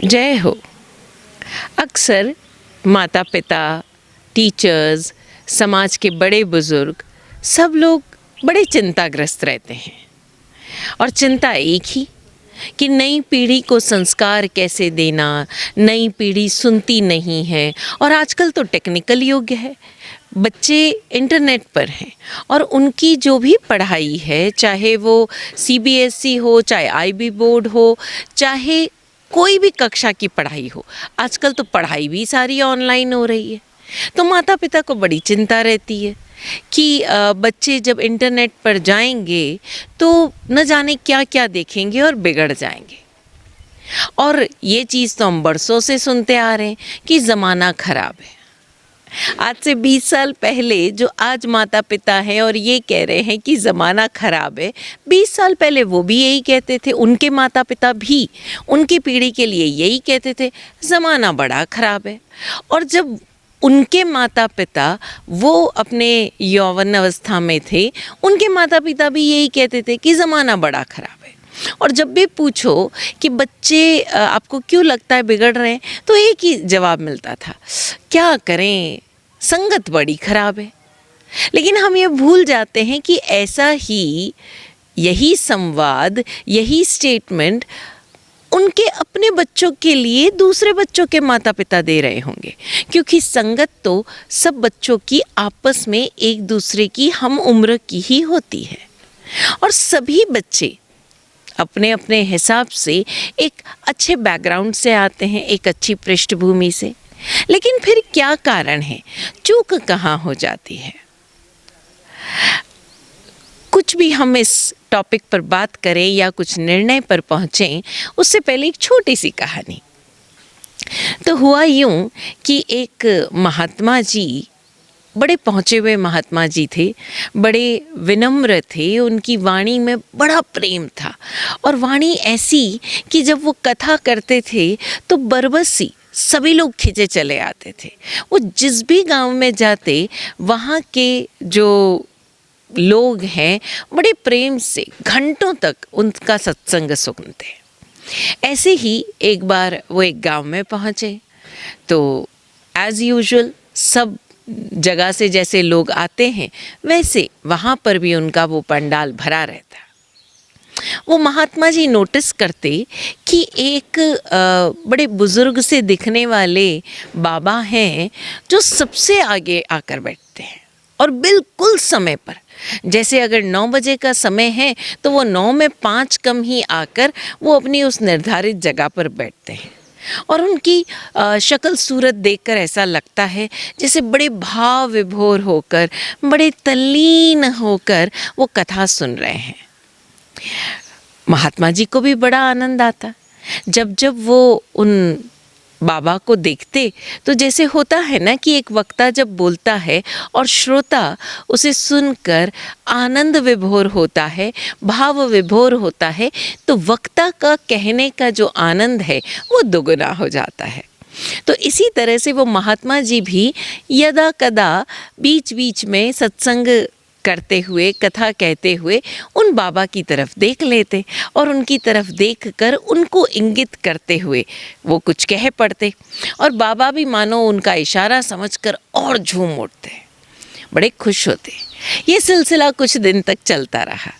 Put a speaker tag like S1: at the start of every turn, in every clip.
S1: जय हो। अक्सर माता पिता, टीचर्स, समाज के बड़े बुजुर्ग सब लोग बड़े चिंताग्रस्त रहते हैं। और चिंता एक ही कि नई पीढ़ी को संस्कार कैसे देना। नई पीढ़ी सुनती नहीं है और आजकल तो टेक्निकल युग है। बच्चे इंटरनेट पर हैं और उनकी जो भी पढ़ाई है, चाहे वो सीबीएसई हो, चाहे आईबी बोर्ड हो, चाहे कोई भी कक्षा की पढ़ाई हो, आजकल तो पढ़ाई भी सारी ऑनलाइन हो रही है। तो माता पिता को बड़ी चिंता रहती है कि बच्चे जब इंटरनेट पर जाएंगे तो न जाने क्या क्या देखेंगे और बिगड़ जाएंगे। और ये चीज़ तो हम बरसों से सुनते आ रहे हैं कि ज़माना ख़राब है। आज से 20 साल पहले जो आज माता पिता हैं और ये कह रहे हैं कि ज़माना ख़राब है, 20 साल पहले वो भी यही कहते थे। उनके माता पिता भी उनकी पीढ़ी के लिए यही कहते थे, ज़माना बड़ा ख़राब है। और जब उनके माता पिता वो अपने यौवन अवस्था में थे, उनके माता पिता भी यही कहते थे कि ज़माना बड़ा ख़राब है। और जब भी पूछो कि बच्चे आपको क्यों लगता है बिगड़ रहे हैं, तो एक ही जवाब मिलता था, क्या करें, संगत बड़ी ख़राब है। लेकिन हम ये भूल जाते हैं कि ऐसा ही, यही संवाद, यही स्टेटमेंट उनके अपने बच्चों के लिए दूसरे बच्चों के माता पिता दे रहे होंगे। क्योंकि संगत तो सब बच्चों की आपस में एक दूसरे की हम उम्र की ही होती है। और सभी बच्चे अपने अपने हिसाब से एक अच्छे बैकग्राउंड से आते हैं, एक अच्छी पृष्ठभूमि से। लेकिन फिर क्या कारण है, चूक कहाँ हो जाती है? कुछ भी हम इस टॉपिक पर बात करें या कुछ निर्णय पर पहुँचें, उससे पहले एक छोटी सी कहानी। तो हुआ यूं कि एक महात्मा जी, बड़े पहुँचे हुए महात्मा जी थे, बड़े विनम्र थे, उनकी वाणी में बड़ा प्रेम था। और वाणी ऐसी कि जब वो कथा करते थे तो बरबसी सभी लोग खिंचे चले आते थे। वो जिस भी गांव में जाते, वहाँ के जो लोग हैं बड़े प्रेम से घंटों तक उनका सत्संग सुनते। ऐसे ही एक बार वो एक गांव में पहुँचे तो एज़ यूजुअल सब जगह से जैसे लोग आते हैं, वैसे वहाँ पर भी उनका वो पंडाल भरा रहता। वो महात्मा जी नोटिस करते कि एक बड़े बुजुर्ग से दिखने वाले बाबा हैं जो सबसे आगे आकर बैठते हैं और बिल्कुल समय पर। जैसे अगर 9 बजे का समय है तो वो 9 में 5 कम ही आकर वो अपनी उस निर्धारित जगह पर बैठते हैं। और उनकी शक्ल सूरत देखकर ऐसा लगता है जैसे बड़े भाव विभोर होकर, बड़े तल्लीन होकर वो कथा सुन रहे हैं। महात्मा जी को भी बड़ा आनंद आता जब जब वो उन बाबा को देखते। तो जैसे होता है ना कि एक वक्ता जब बोलता है और श्रोता उसे सुनकर आनंद विभोर होता है, भाव विभोर होता है, तो वक्ता का कहने का जो आनंद है वो दुगना हो जाता है। तो इसी तरह से वो महात्मा जी भी यदा कदा बीच बीच में सत्संग करते हुए, कथा कहते हुए उन बाबा की तरफ देख लेते और उनकी तरफ देखकर उनको इंगित करते हुए वो कुछ कह पड़ते। और बाबा भी मानो उनका इशारा समझकर और झूम उठते, बड़े खुश होते। ये सिलसिला कुछ दिन तक चलता रहा।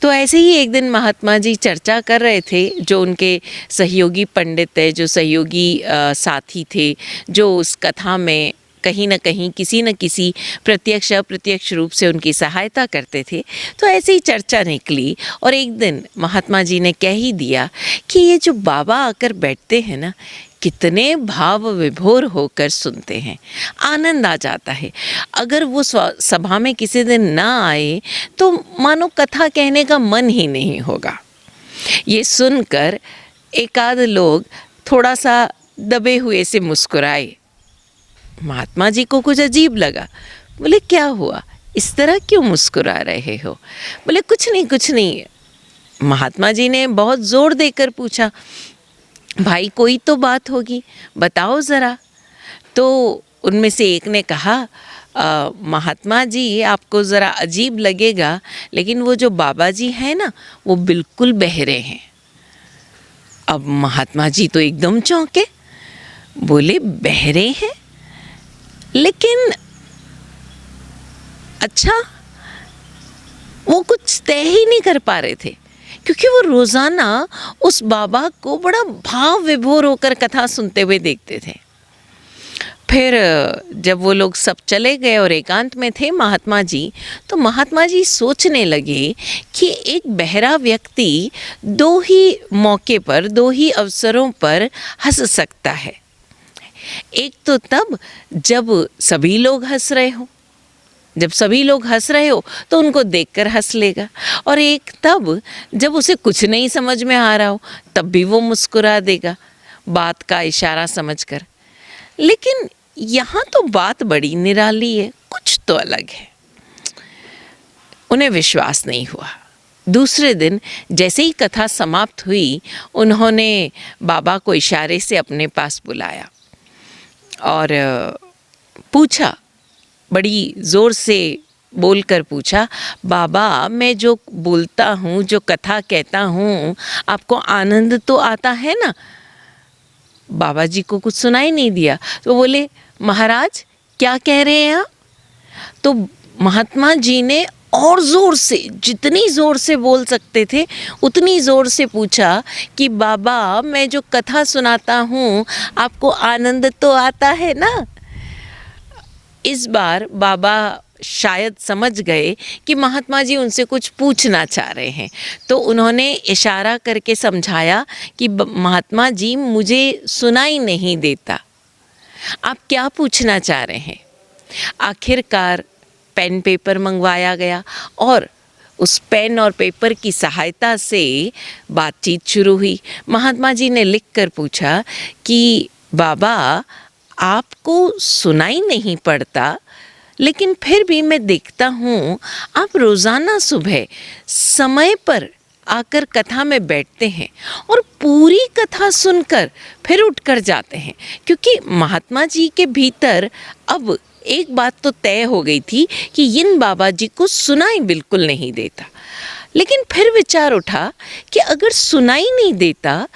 S1: तो ऐसे ही एक दिन महात्मा जी चर्चा कर रहे थे, जो उनके सहयोगी पंडित है, जो सहयोगी साथी थे, जो उस कथा में कहीं न कहीं किसी न किसी प्रत्यक्ष अप्रत्यक्ष रूप से उनकी सहायता करते थे। तो ऐसे ही चर्चा निकली और एक दिन महात्मा जी ने कह ही दिया कि ये जो बाबा आकर बैठते हैं ना, कितने भाव विभोर होकर सुनते हैं, आनंद आ जाता है। अगर वो सभा में किसी दिन ना आए तो मानो कथा कहने का मन ही नहीं होगा। ये सुनकर एकाध लोग थोड़ा सा दबे हुए से मुस्कुराए। महात्मा जी को कुछ अजीब लगा। बोले, क्या हुआ, इस तरह क्यों मुस्कुरा रहे हो? बोले, कुछ नहीं कुछ नहीं। महात्मा जी ने बहुत ज़ोर देकर पूछा, भाई कोई तो बात होगी, बताओ ज़रा। तो उनमें से एक ने कहा, महात्मा जी आपको ज़रा अजीब लगेगा, लेकिन वो जो बाबा जी हैं ना, वो बिल्कुल बहरे हैं। अब महात्मा जी तो एकदम चौंके, बोले बहरे हैं, लेकिन अच्छा, वो कुछ तय ही नहीं कर पा रहे थे, क्योंकि वो रोज़ाना उस बाबा को बड़ा भाव विभोर होकर कथा सुनते हुए देखते थे। फिर जब वो लोग सब चले गए और एकांत में थे महात्मा जी, तो महात्मा जी सोचने लगे कि एक बहरा व्यक्ति दो ही मौके पर, दो ही अवसरों पर हंस सकता है। एक तो तब जब सभी लोग हंस रहे हो, जब सभी लोग हंस रहे हो तो उनको देखकर हंस लेगा, और एक तब जब उसे कुछ नहीं समझ में आ रहा हो तब भी वो मुस्कुरा देगा, बात का इशारा समझकर। लेकिन यहाँ तो बात बड़ी निराली है, कुछ तो अलग है। उन्हें विश्वास नहीं हुआ। दूसरे दिन जैसे ही कथा समाप्त हुई, उन्होंने बाबा को इशारे से अपने पास बुलाया और पूछा, बड़ी ज़ोर से बोलकर पूछा, बाबा मैं जो बोलता हूँ, जो कथा कहता हूँ, आपको आनंद तो आता है ना? बाबा जी को कुछ सुनाई नहीं दिया, तो बोले, महाराज क्या कह रहे हैं आप? तो महात्मा जी ने और ज़ोर से, जितनी ज़ोर से बोल सकते थे उतनी ज़ोर से पूछा कि बाबा मैं जो कथा सुनाता हूँ, आपको आनंद तो आता है ना? इस बार बाबा शायद समझ गए कि महात्मा जी उनसे कुछ पूछना चाह रहे हैं, तो उन्होंने इशारा करके समझाया कि महात्मा जी मुझे सुनाई नहीं देता, आप क्या पूछना चाह रहे हैं? आखिरकार पेन पेपर मंगवाया गया और उस पेन और पेपर की सहायता से बातचीत शुरू हुई। महात्मा जी ने लिखकर पूछा कि बाबा आपको सुनाई नहीं पड़ता, लेकिन फिर भी मैं देखता हूँ आप रोज़ाना सुबह समय पर आकर कथा में बैठते हैं और पूरी कथा सुनकर फिर उठकर जाते हैं, क्योंकि महात्मा जी के भीतर अब एक बात तो तय हो गई थी कि इन बाबा जी को सुनाई बिल्कुल नहीं देता। लेकिन फिर विचार उठा कि अगर सुनाई नहीं देता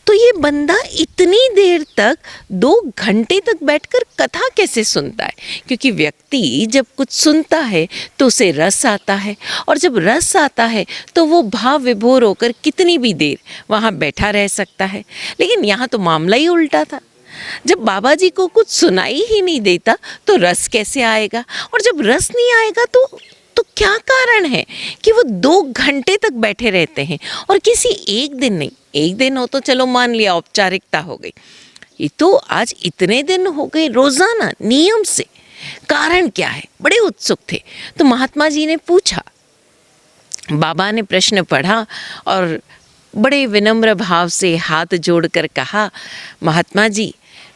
S1: तो ये बंदा इतनी देर तक 2 घंटे तक बैठकर कथा कैसे सुनता है? क्योंकि व्यक्ति जब कुछ सुनता है तो उसे रस आता है, और जब रस आता है तो वो भाव विभोर होकर कितनी भी देर वहाँ बैठा रह सकता है। लेकिन यहाँ तो मामला ही उल्टा था। जब बाबा जी को कुछ सुनाई ही नहीं देता तो रस कैसे आएगा? और जब रस नहीं आएगा तो क्या कारण है कि वो 2 घंटे तक बैठे रहते हैं? और किसी एक दिन नहीं, एक दिन हो तो चलो मान लिया, औपचारिकता हो गई, ये तो आज इतने दिन हो गए रोजाना नियम से। कारण क्या है? बड़े उत्सुक थे। तो महात्मा जी ने पूछा, बाबा ने प्रश्न पढ़ा और बड़े विनम्र भाव से हाथ जोड़कर कहा, महात्मा जी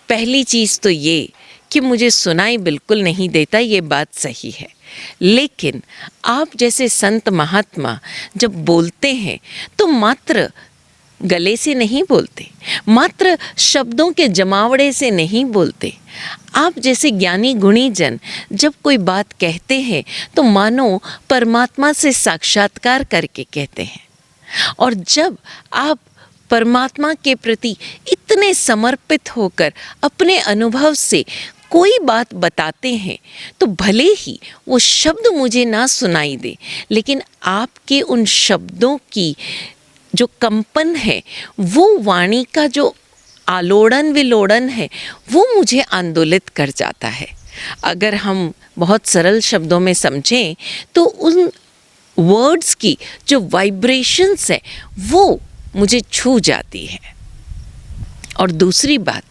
S1: पहली चीज़ तो ये कि मुझे सुनाई बिल्कुल नहीं देता, ये बात सही है, लेकिन आप जैसे संत महात्मा जब बोलते हैं तो मात्र गले से नहीं बोलते, मात्र शब्दों के जमावड़े से नहीं बोलते। आप जैसे ज्ञानी गुणी जन जब कोई बात कहते हैं तो मानो परमात्मा से साक्षात्कार करके कहते हैं। और जब आप परमात्मा के प्रति इतने समर्पित होकर अपने अनुभव से कोई बात बताते हैं तो भले ही वो शब्द मुझे ना सुनाई दे, लेकिन आपके उन शब्दों की जो कंपन है, वो वाणी का जो आलोड़न विलोड़न है, वो मुझे आंदोलित कर जाता है। अगर हम बहुत सरल शब्दों में समझें तो उन वर्ड्स की जो वाइब्रेशंस है वो मुझे छू जाती है। और दूसरी बात,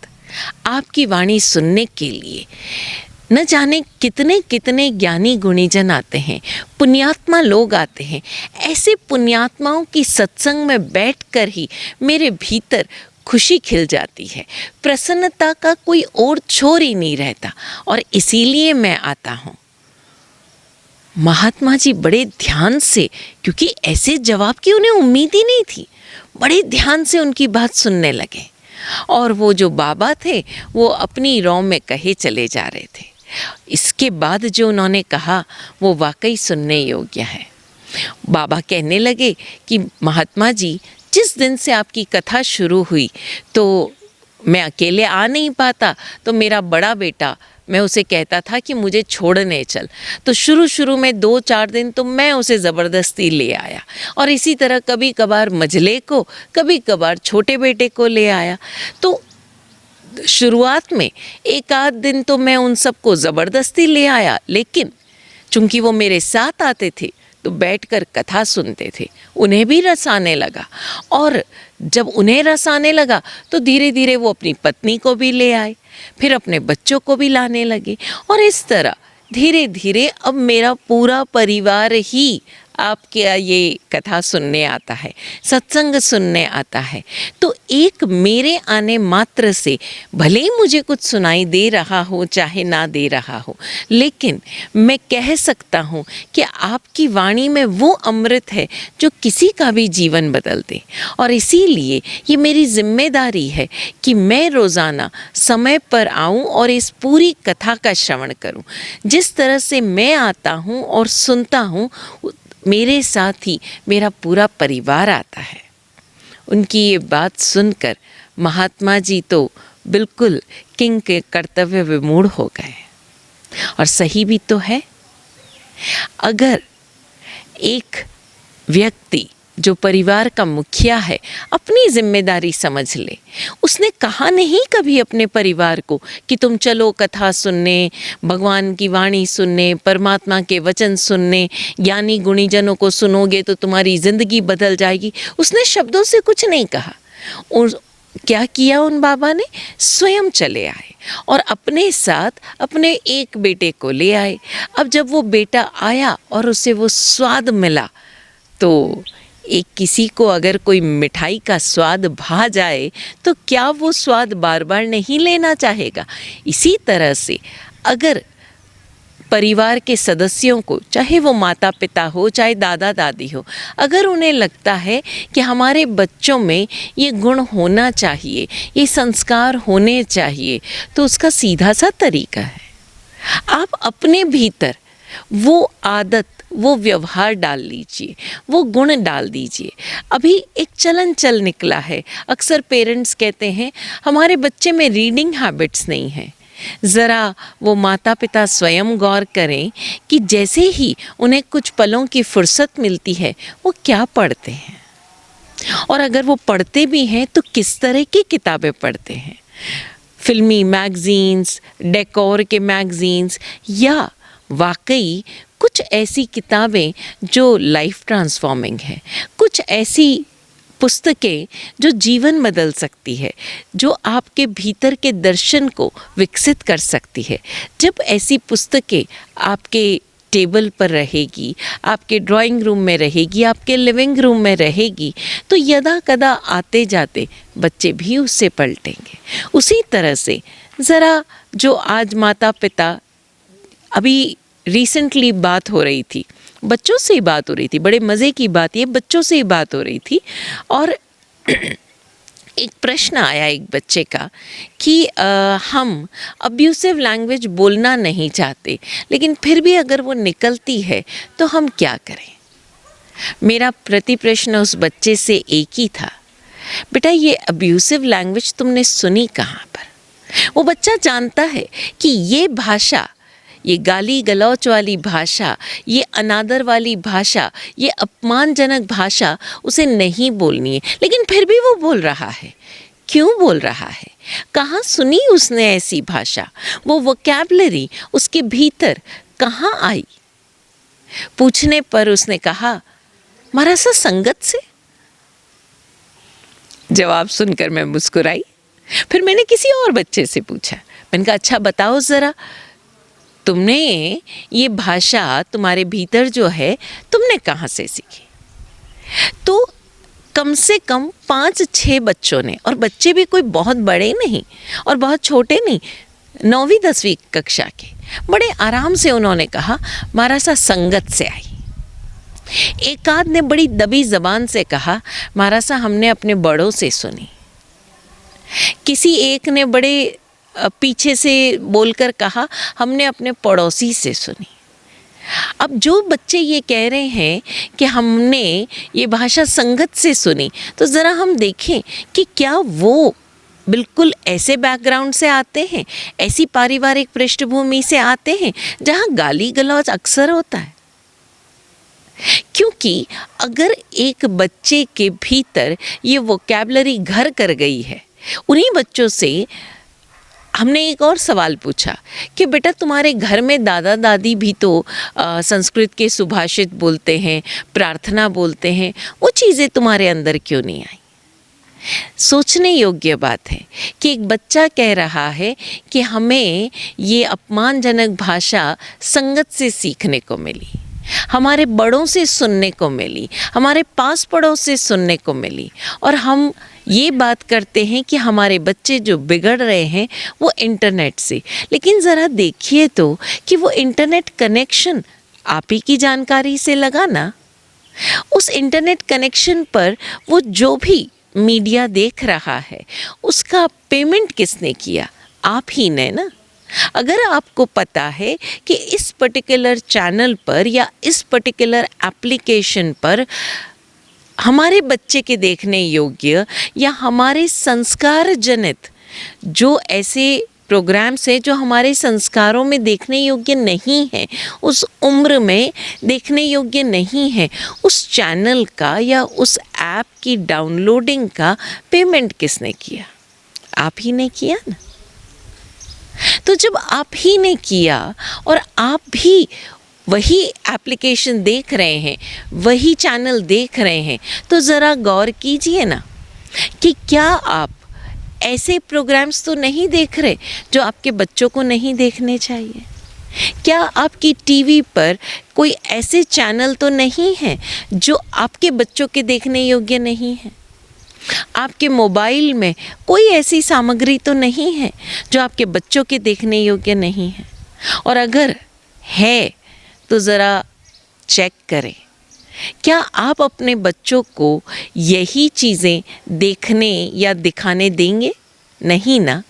S1: आपकी वाणी सुनने के लिए न जाने कितने कितने ज्ञानी गुणीजन आते हैं, पुण्यात्मा लोग आते हैं। ऐसे पुण्यात्माओं की सत्संग में बैठकर ही मेरे भीतर खुशी खिल जाती है, प्रसन्नता का कोई और छोर ही नहीं रहता, और इसीलिए मैं आता हूँ। महात्मा जी बड़े ध्यान से, क्योंकि ऐसे जवाब की उन्हें उम्मीद ही नहीं थी, बड़े ध्यान से उनकी बात सुनने लगे। और वो जो बाबा थे वो अपनी रौ में कहे चले जा रहे थे। इसके बाद जो उन्होंने कहा वो वाकई सुनने योग्य है। बाबा कहने लगे कि महात्मा जी जिस दिन से आपकी कथा शुरू हुई तो मैं अकेले आ नहीं पाता, तो मेरा बड़ा बेटा, मैं उसे कहता था कि मुझे छोड़ने चल, तो शुरू में 2-4 दिन तो मैं उसे ज़बरदस्ती ले आया, और इसी तरह कभी कभार मझले को, कभी कभार छोटे बेटे को ले आया। तो शुरुआत में 1-आध दिन तो मैं उन सबको ज़बरदस्ती ले आया, लेकिन चूंकि वो मेरे साथ आते थे तो बैठकर कथा सुनते थे, उन्हें भी रस आने लगा, और जब उन्हें रस आने लगा तो धीरे धीरे वो अपनी पत्नी को भी ले आए, फिर अपने बच्चों को भी लाने लगे, और इस तरह धीरे धीरे अब मेरा पूरा परिवार ही आपके ये कथा सुनने आता है, सत्संग सुनने आता है। तो एक मेरे आने मात्र से भले ही मुझे कुछ सुनाई दे रहा हो चाहे ना दे रहा हो, लेकिन मैं कह सकता हूँ कि आपकी वाणी में वो अमृत है जो किसी का भी जीवन बदल दे। और इसीलिए ये मेरी जिम्मेदारी है कि मैं रोज़ाना समय पर आऊँ और इस पूरी कथा का श्रवण करूँ। जिस तरह से मैं आता हूँ और सुनता हूँ, मेरे साथ ही मेरा पूरा परिवार आता है। उनकी ये बात सुनकर महात्मा जी तो बिल्कुल किंग के कर्तव्य विमूढ़ हो गए, और सही भी तो है। अगर एक व्यक्ति जो परिवार का मुखिया है अपनी जिम्मेदारी समझ ले, उसने कहा नहीं कभी अपने परिवार को कि तुम चलो कथा सुनने, भगवान की वाणी सुनने, परमात्मा के वचन सुनने, ज्ञानी गुणीजनों को सुनोगे तो तुम्हारी ज़िंदगी बदल जाएगी। उसने शब्दों से कुछ नहीं कहा। और क्या किया उन बाबा ने? स्वयं चले आए और अपने साथ अपने एक बेटे को ले आए। अब जब वो बेटा आया और उसे वो स्वाद मिला, तो एक किसी को अगर कोई मिठाई का स्वाद भा जाए तो क्या वो स्वाद बार बार नहीं लेना चाहेगा? इसी तरह से अगर परिवार के सदस्यों को, चाहे वो माता पिता हो चाहे दादा दादी हो, अगर उन्हें लगता है कि हमारे बच्चों में ये गुण होना चाहिए, ये संस्कार होने चाहिए, तो उसका सीधा सा तरीका है, आप अपने भीतर वो आदत, वो व्यवहार डाल लीजिए, वो गुण डाल दीजिए। अभी एक चलन चल निकला है, अक्सर पेरेंट्स कहते हैं हमारे बच्चे में रीडिंग हैबिट्स नहीं है। ज़रा वो माता पिता स्वयं गौर करें कि जैसे ही उन्हें कुछ पलों की फुर्सत मिलती है वो क्या पढ़ते हैं, और अगर वो पढ़ते भी हैं तो किस तरह की किताबें पढ़ते हैं। फिल्मी मैगज़ीन्स, डेकोर के मैगज़ीन्स, या वाकई कुछ ऐसी किताबें जो लाइफ ट्रांसफॉर्मिंग है, कुछ ऐसी पुस्तकें जो जीवन बदल सकती है, जो आपके भीतर के दर्शन को विकसित कर सकती है। जब ऐसी पुस्तकें आपके टेबल पर रहेगी, आपके ड्राइंग रूम में रहेगी, आपके लिविंग रूम में रहेगी, तो यदा कदा आते जाते बच्चे भी उससे पलटेंगे। उसी तरह से ज़रा जो आज माता पिता, अभी रिसेंटली बात हो रही थी, बच्चों से ही बात हो रही थी, बड़े मज़े की बात, ये बच्चों से ही बात हो रही थी, और एक प्रश्न आया एक बच्चे का कि हम अब्यूसिव लैंग्वेज बोलना नहीं चाहते, लेकिन फिर भी अगर वो निकलती है तो हम क्या करें। मेरा प्रति प्रश्न उस बच्चे से एक ही था, बेटा ये अब्यूसिव लैंग्वेज तुमने सुनी कहाँ पर? वो बच्चा जानता है कि ये भाषा, ये गाली गलौच वाली भाषा, ये अनादर वाली भाषा, ये अपमानजनक भाषा उसे नहीं बोलनी है, लेकिन फिर भी वो बोल रहा है। क्यों बोल रहा है? कहाँ सुनी उसने ऐसी भाषा? वो वोकैबुलरी उसके भीतर कहाँ आई? पूछने पर उसने कहा, मारा सा संगत से। जवाब सुनकर मैं मुस्कुराई। फिर मैंने किसी और बच्चे से पूछा, मैंने कहा अच्छा बताओ ज़रा, तुमने ये भाषा तुम्हारे भीतर जो है तुमने कहाँ से सीखी? तो कम से कम 5-6 बच्चों ने, और बच्चे भी कोई बहुत बड़े नहीं और बहुत छोटे नहीं, 9वीं 10वीं कक्षा के, बड़े आराम से उन्होंने कहा मारा सा संगत से आई। एक आध ने बड़ी दबी ज़बान से कहा मारा सा हमने अपने बड़ों से सुनी। किसी एक ने बड़े पीछे से बोलकर कहा हमने अपने पड़ोसी से सुनी। अब जो बच्चे ये कह रहे हैं कि हमने ये भाषा संगत से सुनी, तो ज़रा हम देखें कि क्या वो बिल्कुल ऐसे बैकग्राउंड से आते हैं, ऐसी पारिवारिक पृष्ठभूमि से आते हैं जहाँ गाली गलौज अक्सर होता है। क्योंकि अगर एक बच्चे के भीतर ये वोकैबुलरी घर कर गई है, उन्हीं बच्चों से हमने एक और सवाल पूछा कि बेटा तुम्हारे घर में दादा दादी भी तो संस्कृत के सुभाषित बोलते हैं, प्रार्थना बोलते हैं, वो चीज़ें तुम्हारे अंदर क्यों नहीं आई? सोचने योग्य बात है कि एक बच्चा कह रहा है कि हमें ये अपमानजनक भाषा संगत से सीखने को मिली, हमारे बड़ों से सुनने को मिली, हमारे पास पड़ोस से सुनने को मिली, और हम ये बात करते हैं कि हमारे बच्चे जो बिगड़ रहे हैं वो इंटरनेट से। लेकिन ज़रा देखिए तो कि वो इंटरनेट कनेक्शन आप ही की जानकारी से लगा ना। उस इंटरनेट कनेक्शन पर वो जो भी मीडिया देख रहा है उसका पेमेंट किसने किया? आप ही ने ना। अगर आपको पता है कि इस पर्टिकुलर चैनल पर या इस पर्टिकुलर एप्लीकेशन पर हमारे बच्चे के देखने योग्य या हमारे संस्कार जनित जो ऐसे प्रोग्राम्स हैं जो हमारे संस्कारों में देखने योग्य नहीं है, उस उम्र में देखने योग्य नहीं है, उस चैनल का या उस ऐप की डाउनलोडिंग का पेमेंट किसने किया? आप ही ने किया ना। तो जब आप ही ने किया और आप भी वही एप्लीकेशन देख रहे हैं, वही चैनल देख रहे हैं, तो ज़रा गौर कीजिए ना कि क्या आप ऐसे प्रोग्राम्स तो नहीं देख रहे जो आपके बच्चों को नहीं देखने चाहिए? क्या आपकी टीवी पर कोई ऐसे चैनल तो नहीं हैं जो आपके बच्चों के देखने योग्य नहीं हैं? आपके मोबाइल में कोई ऐसी सामग्री तो नहीं है जो आपके बच्चों के देखने योग्य नहीं है? और अगर है तो ज़रा चेक करें, क्या आप अपने बच्चों को यही चीज़ें देखने या दिखाने देंगे? नहीं ना।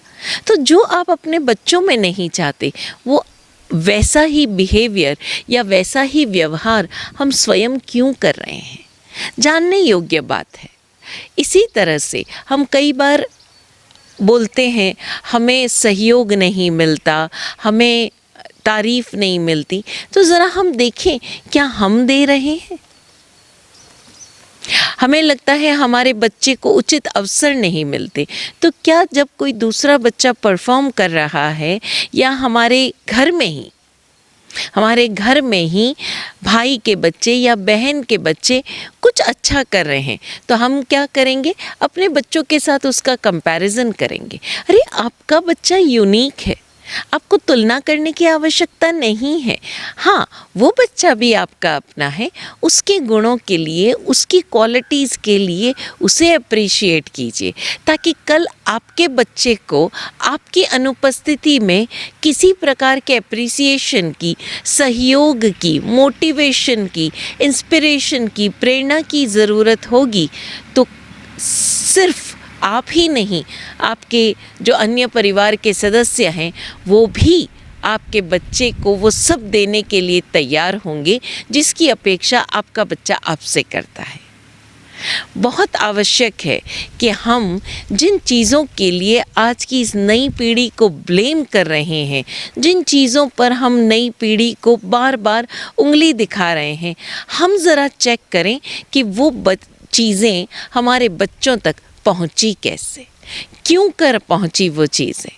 S1: तो जो आप अपने बच्चों में नहीं चाहते वो वैसा ही बिहेवियर या वैसा ही व्यवहार हम स्वयं क्यों कर रहे हैं? जानने योग्य बात है। इसी तरह से हम कई बार बोलते हैं हमें सहयोग नहीं मिलता, हमें तारीफ नहीं मिलती, तो ज़रा हम देखें क्या हम दे रहे हैं? हमें लगता है हमारे बच्चे को उचित अवसर नहीं मिलते, तो क्या जब कोई दूसरा बच्चा परफॉर्म कर रहा है या हमारे घर में ही भाई के बच्चे या बहन के बच्चे कुछ अच्छा कर रहे हैं, तो हम क्या करेंगे? अपने बच्चों के साथ उसका कंपैरिजन करेंगे। अरे आपका बच्चा यूनिक है, आपको तुलना करने की आवश्यकता नहीं है। हाँ, वो बच्चा भी आपका अपना है, उसके गुणों के लिए, उसकी क्वालिटीज़ के लिए उसे अप्रिशिएट कीजिए, ताकि कल आपके बच्चे को आपकी अनुपस्थिति में किसी प्रकार के अप्रिसिएशन की, सहयोग की, मोटिवेशन की, इंस्पिरेशन की, प्रेरणा की ज़रूरत होगी तो सिर्फ आप ही नहीं, आपके जो अन्य परिवार के सदस्य हैं वो भी आपके बच्चे को वो सब देने के लिए तैयार होंगे जिसकी अपेक्षा आपका बच्चा आपसे करता है। बहुत आवश्यक है कि हम जिन चीज़ों के लिए आज की इस नई पीढ़ी को ब्लेम कर रहे हैं, जिन चीज़ों पर हम नई पीढ़ी को बार बार उंगली दिखा रहे हैं, हम ज़रा चेक करें कि वो चीज़ें हमारे बच्चों तक पहुंची कैसे, क्यों कर पहुंची वो चीज़ें।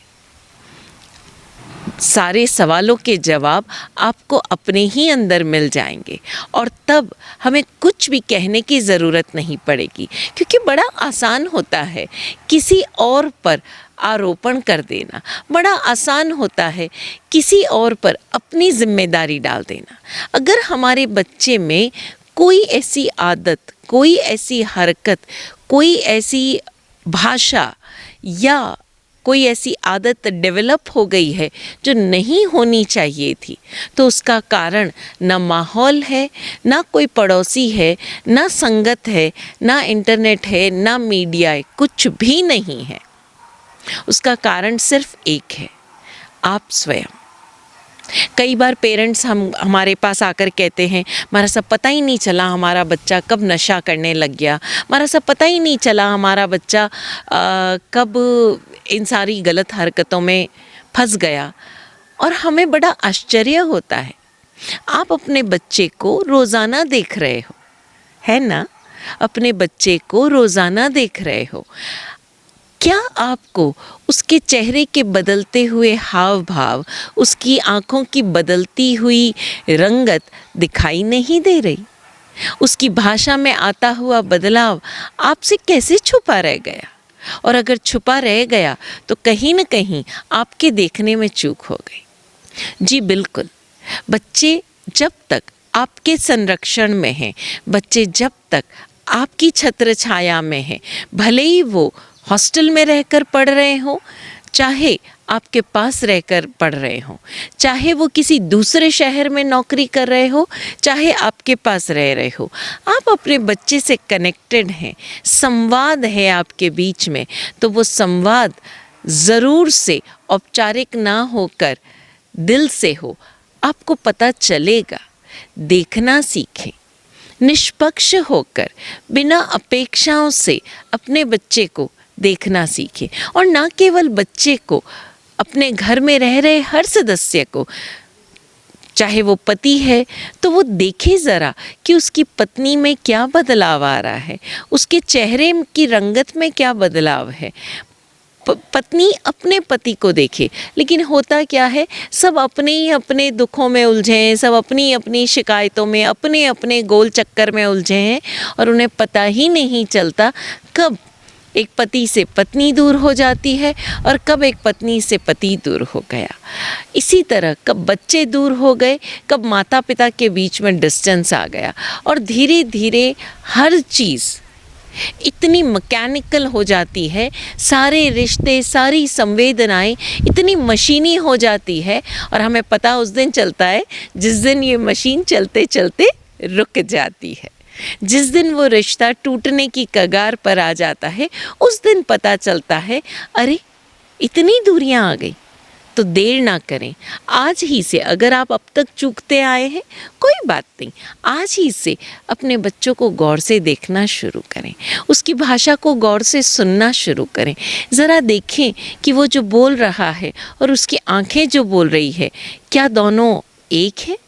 S1: सारे सवालों के जवाब आपको अपने ही अंदर मिल जाएंगे और तब हमें कुछ भी कहने की ज़रूरत नहीं पड़ेगी, क्योंकि बड़ा आसान होता है किसी और पर आरोपण कर देना, बड़ा आसान होता है किसी और पर अपनी जिम्मेदारी डाल देना। अगर हमारे बच्चे में कोई ऐसी आदत, कोई ऐसी हरकत, कोई ऐसी भाषा या कोई ऐसी आदत डेवलप हो गई है जो नहीं होनी चाहिए थी, तो उसका कारण ना माहौल है, ना कोई पड़ोसी है, ना संगत है, ना इंटरनेट है, ना मीडिया है, कुछ भी नहीं है। उसका कारण सिर्फ एक है, आप स्वयं। कई बार पेरेंट्स हमारे पास आकर कहते हैं, हमारा सब पता ही नहीं चला हमारा बच्चा कब नशा करने लग गया, हमारा सब पता ही नहीं चला हमारा बच्चा कब इन सारी गलत हरकतों में फंस गया। और हमें बड़ा आश्चर्य होता है। आप अपने बच्चे को रोज़ाना देख रहे हो, है ना? अपने बच्चे को रोज़ाना देख रहे हो। क्या आपको उसके चेहरे के बदलते हुए हाव भाव, उसकी आँखों की बदलती हुई रंगत दिखाई नहीं दे रही? उसकी भाषा में आता हुआ बदलाव आपसे कैसे छुपा रह गया? और अगर छुपा रह गया तो कहीं न कहीं आपके देखने में चूक हो गई। जी बिल्कुल, बच्चे जब तक आपके संरक्षण में हैं, बच्चे जब तक आपकी छत्र छाया में हैं, भले ही वो हॉस्टल में रहकर पढ़ रहे हों, चाहे आपके पास रहकर पढ़ रहे हों, चाहे वो किसी दूसरे शहर में नौकरी कर रहे हो, चाहे आपके पास रह रहे हो, आप अपने बच्चे से कनेक्टेड हैं, संवाद है आपके बीच में, तो वो संवाद ज़रूर से औपचारिक ना होकर दिल से हो। आपको पता चलेगा। देखना सीखें, निष्पक्ष होकर बिना अपेक्षाओं से अपने बच्चे को देखना सीखें। और ना केवल बच्चे को, अपने घर में रह रहे हर सदस्य को, चाहे वो पति है तो वो देखे ज़रा कि उसकी पत्नी में क्या बदलाव आ रहा है, उसके चेहरे की रंगत में क्या बदलाव है। पत्नी अपने पति को देखे। लेकिन होता क्या है, सब अपने ही अपने दुखों में उलझे हैं, सब अपनी अपनी शिकायतों में, अपने अपने गोल चक्कर में उलझे हैं, और उन्हें पता ही नहीं चलता कब एक पति से पत्नी दूर हो जाती है और कब एक पत्नी से पति दूर हो गया। इसी तरह कब बच्चे दूर हो गए, कब माता पिता के बीच में डिस्टेंस आ गया, और धीरे धीरे हर चीज़ इतनी मैकेनिकल हो जाती है, सारे रिश्ते, सारी संवेदनाएं इतनी मशीनी हो जाती है, और हमें पता उस दिन चलता है जिस दिन ये मशीन चलते चलते रुक जाती है। जिस दिन वो रिश्ता टूटने की कगार पर आ जाता है, उस दिन पता चलता है, अरे इतनी दूरियां आ गई। तो देर ना करें, आज ही से, अगर आप अब तक चूकते आए हैं कोई बात नहीं, आज ही से अपने बच्चों को गौर से देखना शुरू करें, उसकी भाषा को गौर से सुनना शुरू करें। ज़रा देखें कि वो जो बोल रहा है और उसकी आंखें जो बोल रही है, क्या दोनों एक है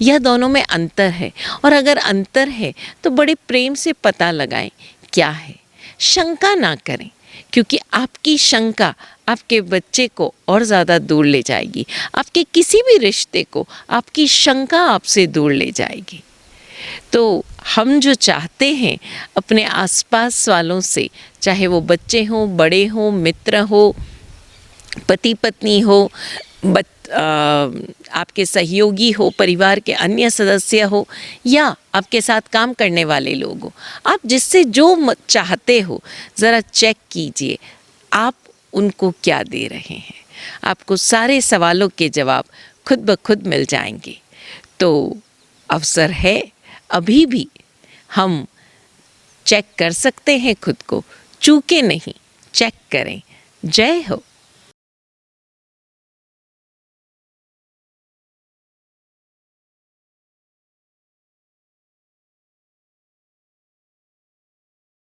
S1: या दोनों में अंतर है? और अगर अंतर है तो बड़े प्रेम से पता लगाएं क्या है। शंका ना करें, क्योंकि आपकी शंका आपके बच्चे को और ज़्यादा दूर ले जाएगी। आपके किसी भी रिश्ते को आपकी शंका आपसे दूर ले जाएगी। तो हम जो चाहते हैं अपने आसपास वालों से, चाहे वो बच्चे हों, बड़े हों, मित्र हो, पति पत्नी हो, आपके सहयोगी हो, परिवार के अन्य सदस्य हो, या आपके साथ काम करने वाले लोग हो, आप जिससे जो चाहते हो ज़रा चेक कीजिए आप उनको क्या दे रहे हैं। आपको सारे सवालों के जवाब खुद ब खुद मिल जाएंगे। तो अवसर है, अभी भी हम चेक कर सकते हैं खुद को। चूके नहीं, चेक करें। जय हो।